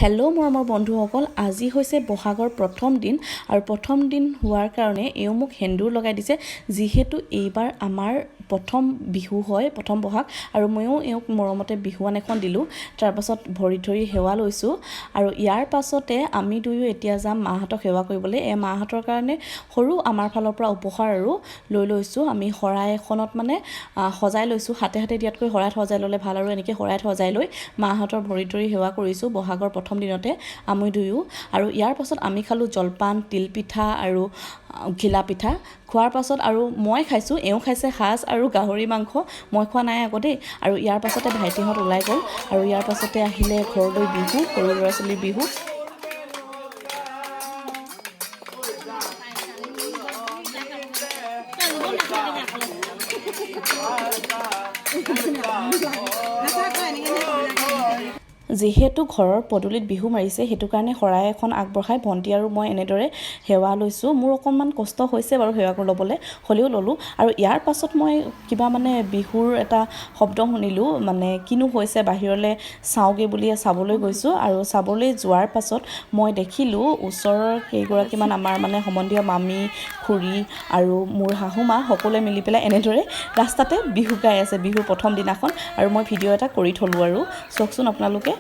Hello' মোৰ বন্ধুসকল, আজি হৈছে বহাগৰ প্ৰথম দিন আৰু প্ৰথম দিন হোৱাৰ কাৰণে এওঁ মোক সেন্দুৰ লগাই দিছে। যিহেতু এইবাৰ আমাৰ প্ৰথম বিহু হয়, প্ৰথম বহাগ, আৰু ময়ো এওঁক মৰমতে বিহুৱান এখন দিলোঁ। তাৰপাছত ভৰিত ধৰি সেৱা লৈছোঁ আৰু ইয়াৰ পাছতে আমি দুয়ো এতিয়া যাম মাহঁতক সেৱা কৰিবলৈ। মাহঁতৰ কাৰণে সৰু আমাৰ ফালৰ পৰা উপহাৰ আৰু লৈছোঁ। আমি শৰাই এখনত মানে সজাই লৈছোঁ। হাতে হাতে দিয়াতকৈ শৰাইত সজাই ল'লে ভাল, আৰু এনেকৈ শৰাইত সজাই লৈ মাহঁতৰ ভৰিত ধৰি সেৱা কৰিছোঁ বহাগৰ প্ৰথম দিনতে আমি দুয়ো। আৰু ইয়াৰ পাছত আমি খালোঁ জলপান, তিলপিঠা আৰু ঘিলা পিঠা। খোৱাৰ পাছত আৰু মই খাইছোঁ, এওঁ খাইছে সাজ আৰু গাহৰি মাংস, মই খোৱা নাই আকৌ দেই। আৰু ইয়াৰ পাছতে ভাইটিহঁত ওলাই গ'ল আৰু ইয়াৰ পাছতে আহিলে ঘৰলৈ বিহু, সৰু ল'ৰা ছোৱালীৰ বিহু। যিহেতু ঘৰৰ পদূলিত বিহু মাৰিছে, সেইটো কাৰণে শৰাই এখন আগবঢ়াই ভণ্টি আৰু মই এনেদৰে সেৱা লৈছোঁ। মোৰ অকণমান কষ্ট হৈছে বাৰু সেৱা ল'বলৈ, হ'লেও ল'লোঁ। আৰু ইয়াৰ পাছত মই কিবা মানে বিহুৰ এটা শব্দ শুনিলোঁ, মানে কিনো হৈছে বাহিৰলৈ চাওঁগৈ বুলি চাবলৈ গৈছোঁ। আৰু চাবলৈ যোৱাৰ পাছত মই দেখিলোঁ ওচৰৰ কেইগৰাকীমান আমাৰ মানে সম্বন্ধীয় মামী, খুৰী আৰু মোৰ শাহুমা সকলোৱে মিলি পেলাই এনেদৰে ৰাস্তাতে বিহু গাই আছে, বিহুৰ প্ৰথম দিনাখন। আৰু মই ভিডিঅ' এটা কৰি থলোঁ, আৰু চাওকচোন আপোনালোকে।